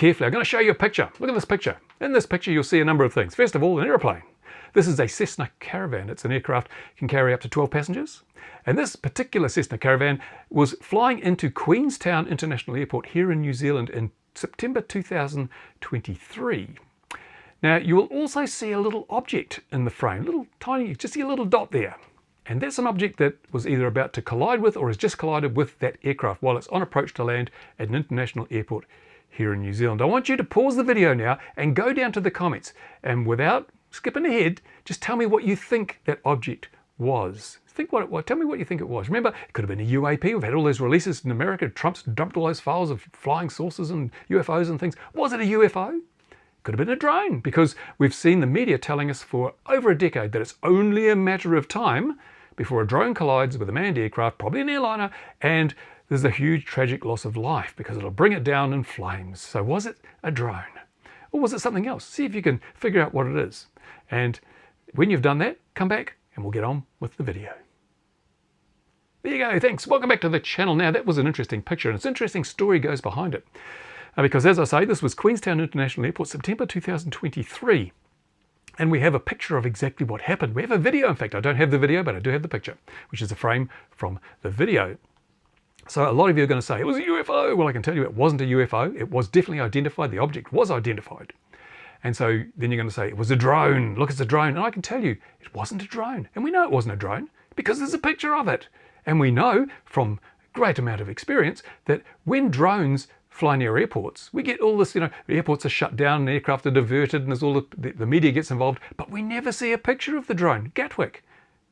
carefully. I'm going to show you a picture. Look at this picture. In this picture, you'll see a number of things. First of all, an aeroplane. This is a Cessna Caravan. It's an aircraft that can carry up to 12 passengers. And this particular Cessna Caravan was flying into Queenstown International Airport here in New Zealand in September 2023. Now, you will also see a little object in the frame, little tiny, just see a little dot there. And that's an object that was either about to collide with or has just collided with that aircraft while it's on approach to land at an international airport here in New Zealand. I want you to pause the video now and go down to the comments, and without skipping ahead, just tell me what you think that object was. Think what it was. Tell me what you think it was. Remember, it could have been a UAP. We've had all those releases in America. Trump's dumped all those files of flying saucers and UFOs and things. Was it a UFO? Could have been a drone, because we've seen the media telling us for over a decade that it's only a matter of time before a drone collides with a manned aircraft, probably an airliner, and there's a huge tragic loss of life because it'll bring it down in flames. So was it a drone? Or was it something else? See if you can figure out what it is. And when you've done that, come back and we'll get on with the video. There you go, thanks. Welcome back to the channel. Now, that was an interesting picture, and it's an interesting story goes behind it. Because as I say, this was Queenstown International Airport, September 2023. And we have a picture of exactly what happened. We have a video, in fact. I don't have the video, but I do have the picture, which is a frame from the video. So a lot of you are going to say, it was a UFO. Well, I can tell you it wasn't a UFO. It was definitely identified. The object was identified. And so then you're going to say, it was a drone. Look, it's a drone. And I can tell you, it wasn't a drone. And we know it wasn't a drone because there's a picture of it. And we know from a great amount of experience that when drones fly near airports, we get all this, the airports are shut down, aircraft are diverted, and there's all the media gets involved, but we never see a picture of the drone. Gatwick.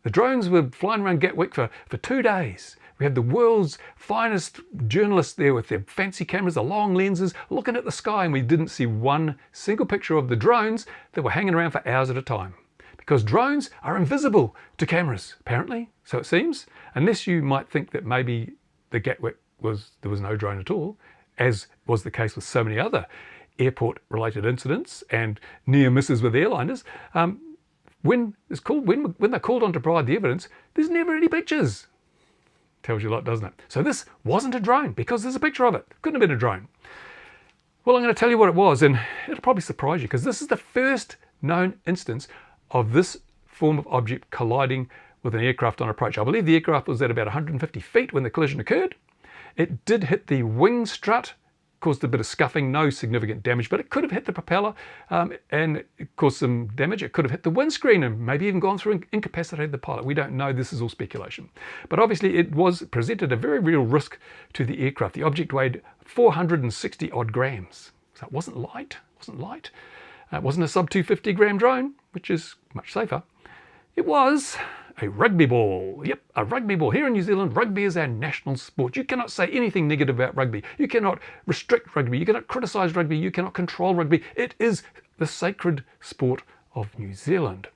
The drones were flying around Gatwick for 2 days. We had the world's finest journalists there with their fancy cameras, the long lenses, looking at the sky, and we didn't see one single picture of the drones that were hanging around for hours at a time. Because drones are invisible to cameras, apparently, so it seems, unless you might think that maybe the Gatwick there was no drone at all, as was the case with so many other airport-related incidents and near misses with airliners. When they're called on to provide the evidence, there's never any pictures. Tells you a lot, doesn't it? So this wasn't a drone because there's a picture of it. Couldn't have been a drone. Well, I'm going to tell you what it was, and it'll probably surprise you because this is the first known instance of this form of object colliding with an aircraft on approach. I believe the aircraft was at about 150 feet when the collision occurred. It did hit the wing strut, caused a bit of scuffing, no significant damage, but it could have hit the propeller and it caused some damage. It could have hit the windscreen and maybe even gone through and incapacitated the pilot. We don't know. This is all speculation. But obviously it presented a very real risk to the aircraft. The object weighed 460 odd grams. So it wasn't light. It wasn't a sub 250 gram drone, which is much safer. It was a rugby ball. Yep, a rugby ball. Here in New Zealand, rugby is our national sport. You cannot say anything negative about rugby. You cannot restrict rugby. You cannot criticise rugby. You cannot control rugby. It is the sacred sport of New Zealand.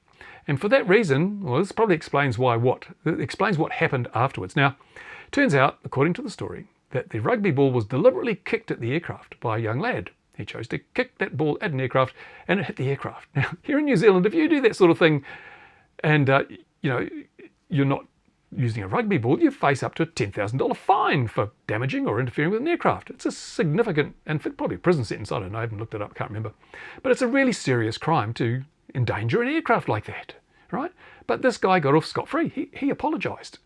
And for that reason, well, this probably explains what happened afterwards. Now, turns out, according to the story, that the rugby ball was deliberately kicked at the aircraft by a young lad. He chose to kick that ball at an aircraft and it hit the aircraft. Now, here in New Zealand, if you do that sort of thing and you're not using a rugby ball, you face up to a $10,000 fine for damaging or interfering with an aircraft. It's a significant, and probably a prison sentence, I don't know, I haven't looked it up, can't remember. But it's a really serious crime to endanger an aircraft like that, right? But this guy got off scot-free. He apologised.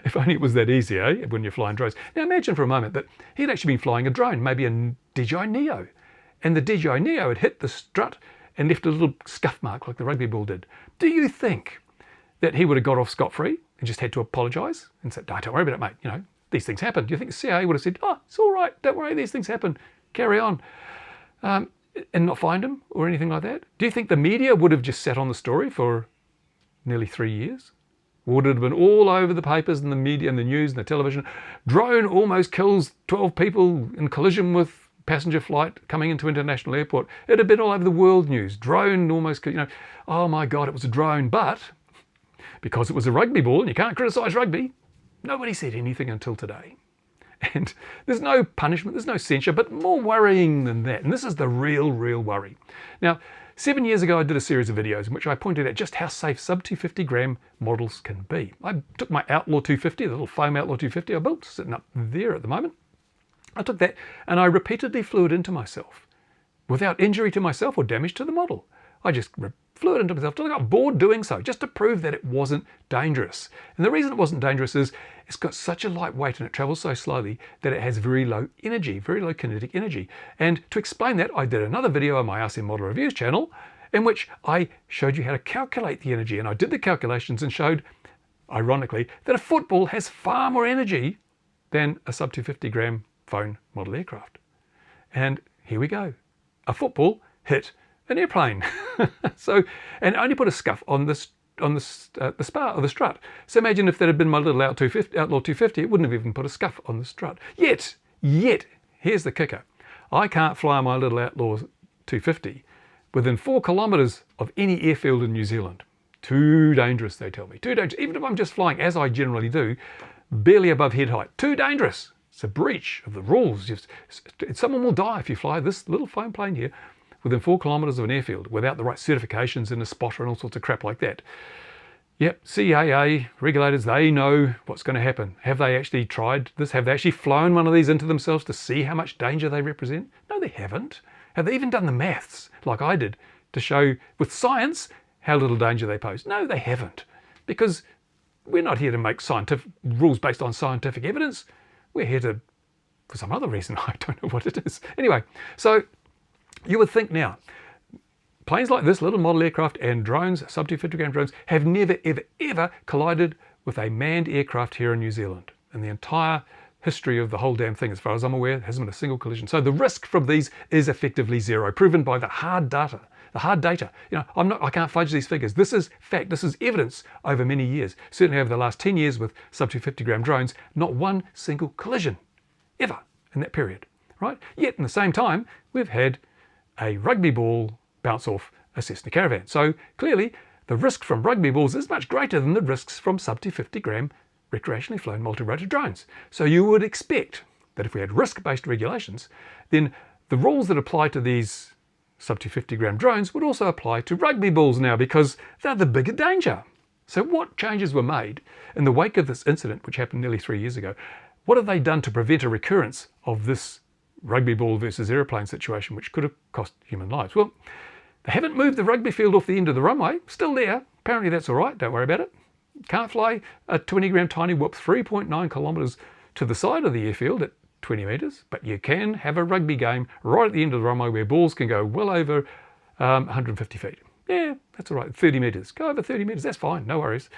If only it was that easy, eh, when you're flying drones. Now imagine for a moment that he'd actually been flying a drone, maybe a DJI Neo, and the DJI Neo had hit the strut and left a little scuff mark like the rugby ball did. Do you think that he would have got off scot-free and just had to apologise and said, "No, don't worry about it, mate, these things happen"? Do you think the CIA would have said, "Oh, it's all right, don't worry, these things happen, carry on," and not find him or anything like that? Do you think the media would have just sat on the story for nearly 3 years? Would it have been all over the papers and the media and the news and the television? Drone almost kills 12 people in collision with passenger flight coming into international airport. It had been all over the world news. Drone almost, oh my God, it was a drone. But because it was a rugby ball, and you can't criticise rugby, nobody said anything until today. And there's no punishment, there's no censure, but more worrying than that. And this is the real worry. Now, 7 years ago, I did a series of videos in which I pointed out just how safe sub 250 gram models can be. I took my Outlaw 250, the little foam Outlaw 250 I built, sitting up there at the moment. I took that and I repeatedly flew it into myself without injury to myself or damage to the model. I just flew it into myself till I got bored doing so, just to prove that it wasn't dangerous. And the reason it wasn't dangerous is it's got such a light weight and it travels so slowly that it has very low energy, very low kinetic energy. And to explain that, I did another video on my RC Model Reviews channel in which I showed you how to calculate the energy. And I did the calculations and showed, ironically, that a football has far more energy than a sub 250 gram phone model aircraft. And here we go. A football hit an airplane. And only put a scuff on the spar or the strut. So imagine if that had been my little Outlaw 250, it wouldn't have even put a scuff on the strut. Yet, here's the kicker. I can't fly my little Outlaw 250 within 4 kilometers of any airfield in New Zealand. Too dangerous, they tell me. Too dangerous. Even if I'm just flying, as I generally do, barely above head height. Too dangerous. It's a breach of the rules. Someone will die if you fly this little foam plane here within 4 kilometers of an airfield without the right certifications and a spotter and all sorts of crap like that. Yep, CAA, regulators, they know what's going to happen. Have they actually tried this? Have they actually flown one of these into themselves to see how much danger they represent? No, they haven't. Have they even done the maths, like I did, to show with science how little danger they pose? No, they haven't. Because we're not here to make scientific rules based on scientific evidence. We're here to, for some other reason, I don't know what it is. Anyway, so you would think now, planes like this, little model aircraft and drones, sub 250 gram drones, have never, ever collided with a manned aircraft here in New Zealand. In the entire history of the whole damn thing, as far as I'm aware, there hasn't been a single collision. So the risk from these is effectively zero, proven by the hard data. The hard data. You know, I can't fudge these figures. This is fact. This is evidence over many years. Certainly over the last 10 years with sub 250 gram drones, not one single collision ever in that period, right? Yet in the same time, we've had a rugby ball bounce off a Cessna Caravan. So clearly the risk from rugby balls is much greater than the risks from sub 250 gram recreationally flown multi-rotor drones. So you would expect that if we had risk-based regulations, then the rules that apply to these sub 250 gram drones would also apply to rugby balls now, because they're the bigger danger. So what changes were made in the wake of this incident, which happened nearly 3 years ago? What have they done to prevent a recurrence of this rugby ball versus airplane situation, which could have cost human lives? Well, they haven't moved the rugby field off the end of the runway. Still there. Apparently that's all right. Don't worry about it. Can't fly a 20 gram tiny whoop 3.9 kilometers to the side of the airfield at 20 meters, but you can have a rugby game right at the end of the runway where balls can go well over 150 feet. Yeah, that's all right. 30 meters. Go over 30 meters. That's fine. No worries.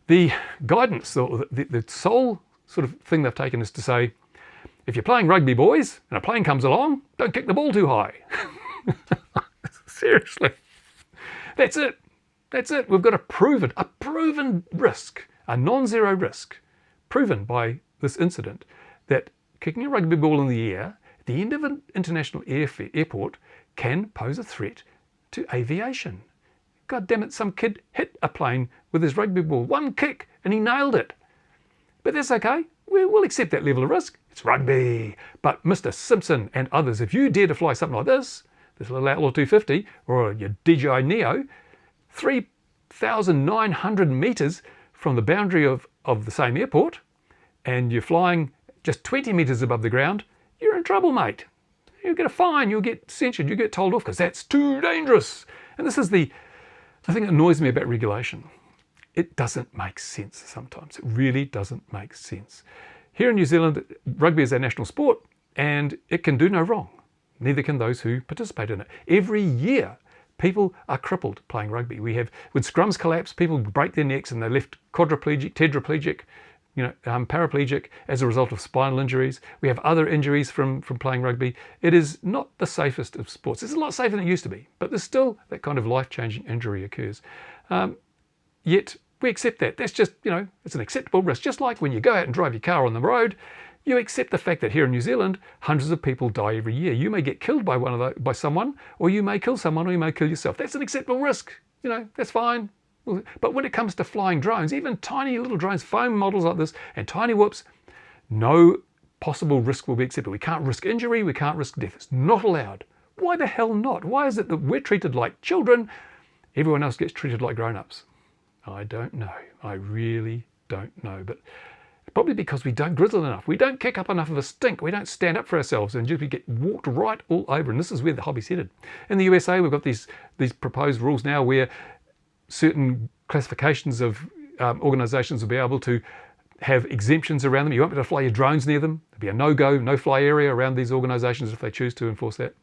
The guidance, the sole sort of thing they've taken is to say, if you're playing rugby, boys, and a plane comes along, don't kick the ball too high. Seriously. That's it. That's it. We've got a proven risk, a non-zero risk, proven by this incident, that kicking a rugby ball in the air at the end of an international airport can pose a threat to aviation. God damn it, some kid hit a plane with his rugby ball. One kick and he nailed it. But that's okay. We'll accept that level of risk. It's rugby. But Mr. Simpson and others, if you dare to fly something like this little Outlaw 250 or your DJI Neo, 3,900 meters from the boundary of the same airport, and you're flying just 20 meters above the ground, you're in trouble, mate. You'll get a fine, you'll get censured, you'll get told off because that's too dangerous. And this is the thing that annoys me about regulation. It doesn't make sense sometimes. It really doesn't make sense. Here in New Zealand, rugby is our national sport and it can do no wrong. Neither can those who participate in it. Every year, people are crippled playing rugby. We have, when scrums collapse, people break their necks and they're left quadriplegic, tetraplegic, paraplegic as a result of spinal injuries. We have other injuries from playing rugby. It is not the safest of sports. It's a lot safer than it used to be, but there's still that kind of life-changing injury occurs. Yet we accept that. That's just, it's an acceptable risk. Just like when you go out and drive your car on the road, you accept the fact that here in New Zealand, hundreds of people die every year. You may get killed by someone, or you may kill someone, or you may kill yourself. That's an acceptable risk. That's fine. But when it comes to flying drones, even tiny little drones, foam models like this, and tiny whoops, no possible risk will be accepted. We can't risk injury, we can't risk death. It's not allowed. Why the hell not? Why is it that we're treated like children, everyone else gets treated like grown-ups? I don't know. I really don't know. But Probably because we don't grizzle enough. We don't kick up enough of a stink. We don't stand up for ourselves and just we get walked right all over. And this is where the hobby's headed. In the USA, we've got these proposed rules now where certain classifications of organisations will be able to have exemptions around them. You won't be able to fly your drones near them. There'll be a no-go, no-fly area around these organisations if they choose to enforce that.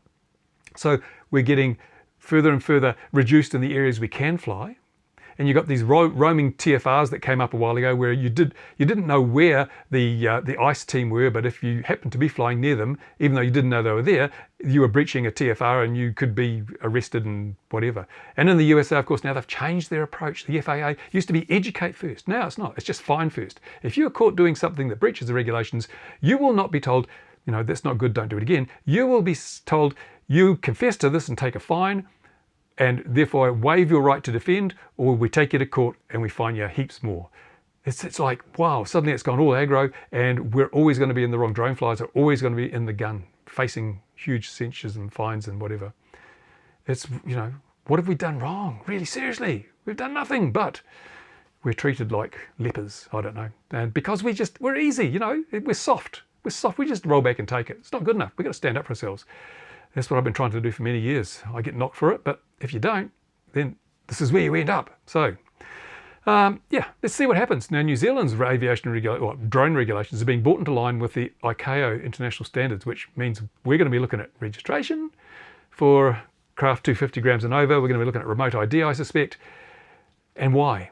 So we're getting further and further reduced in the areas we can fly. And you've got these roaming TFRs that came up a while ago where you didn't know where the ICE team were, but if you happened to be flying near them, even though you didn't know they were there, you were breaching a TFR and you could be arrested and whatever. And in the USA, of course, now they've changed their approach. The FAA used to be educate first. Now it's not. It's just fine first. If you're caught doing something that breaches the regulations, you will not be told, you know, that's not good, don't do it again. You will be told, you confess to this and take a fine, and therefore waive your right to defend, or we take you to court and we fine you heaps more. It's like, wow, suddenly it's gone all aggro, and we're always going to be in the wrong. Drone flyers are always going to be in the gun, facing huge censures and fines and whatever. It's, you know, what have we done wrong? Really, seriously, we've done nothing, but we're treated like lepers, I don't know. And because we're easy, you know, we're soft, we just roll back and take it. It's not good enough, we've got to stand up for ourselves. That's what I've been trying to do for many years. I get knocked for it, but if you don't, then this is where you end up. So, yeah, let's see what happens. Now, New Zealand's aviation drone regulations are being brought into line with the ICAO international standards, which means we're going to be looking at registration for craft 250 grams and over. We're going to be looking at remote ID, I suspect. And why?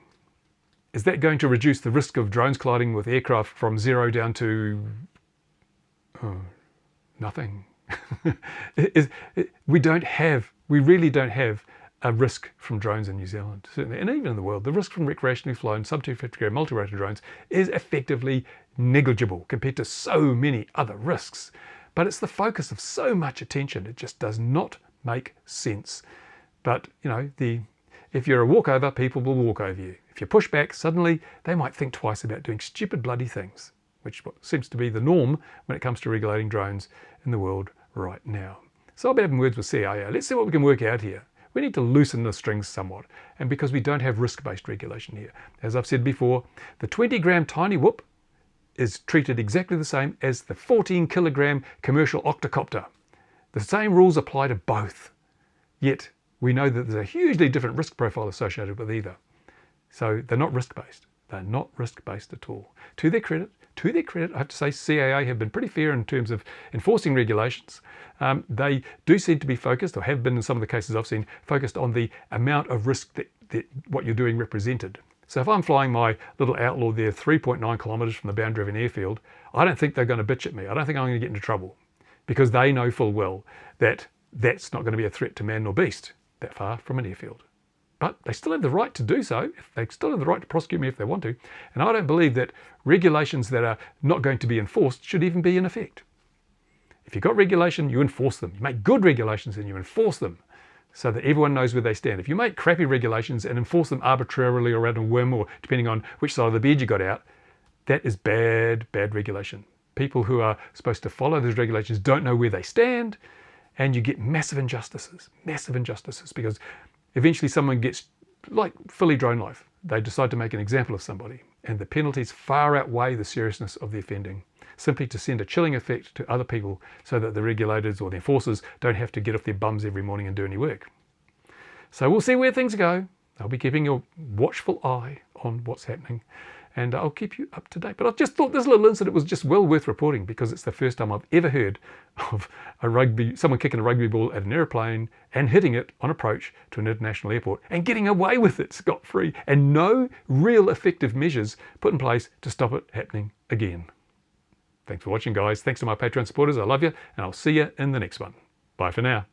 Is that going to reduce the risk of drones colliding with aircraft from 0 down to nothing? We really don't have a risk from drones in New Zealand, certainly, and even in the world. The risk from recreationally flown sub-250 gram multi-rotor drones is effectively negligible compared to so many other risks. But it's the focus of so much attention, it just does not make sense. But, you know, if you're a walkover, people will walk over you. If you push back, suddenly they might think twice about doing stupid bloody things, which seems to be the norm when it comes to regulating drones in the world right now. So I'll be having words with CIO. Let's see what we can work out here. We need to loosen the strings somewhat, and because we don't have risk-based regulation here. As I've said before, the 20-gram tiny whoop is treated exactly the same as the 14-kilogram commercial octocopter. The same rules apply to both, yet we know that there's a hugely different risk profile associated with either. So they're not risk-based. They're not risk-based at all. To their credit, I have to say CAA have been pretty fair in terms of enforcing regulations. They do seem to be focused, or have been in some of the cases I've seen, focused on the amount of risk that what you're doing represented. So if I'm flying my little Outlaw there 3.9 kilometres from the boundary of an airfield, I don't think they're going to bitch at me. I don't think I'm going to get into trouble, because they know full well that that's not going to be a threat to man nor beast that far from an airfield. But they still have the right to do so. They still have the right to prosecute me if they want to. And I don't believe that regulations that are not going to be enforced should even be in effect. If you've got regulation, you enforce them. You make good regulations and you enforce them so that everyone knows where they stand. If you make crappy regulations and enforce them arbitrarily or at a whim, or depending on which side of the bed you got out, that is bad regulation. People who are supposed to follow those regulations don't know where they stand, and you get massive injustices, because eventually someone gets, like Philly Drone Life, they decide to make an example of somebody, and the penalties far outweigh the seriousness of the offending, simply to send a chilling effect to other people so that the regulators or the enforcers don't have to get off their bums every morning and do any work. So we'll see where things go. I'll be keeping a watchful eye on what's happening, and I'll keep you up to date. But I just thought this little incident was just well worth reporting, because it's the first time I've ever heard of someone kicking a rugby ball at an airplane and hitting it on approach to an international airport and getting away with it scot-free, and no real effective measures put in place to stop it happening again. Thanks for watching, guys. Thanks to my Patreon supporters. I love you, and I'll see you in the next one. Bye for now.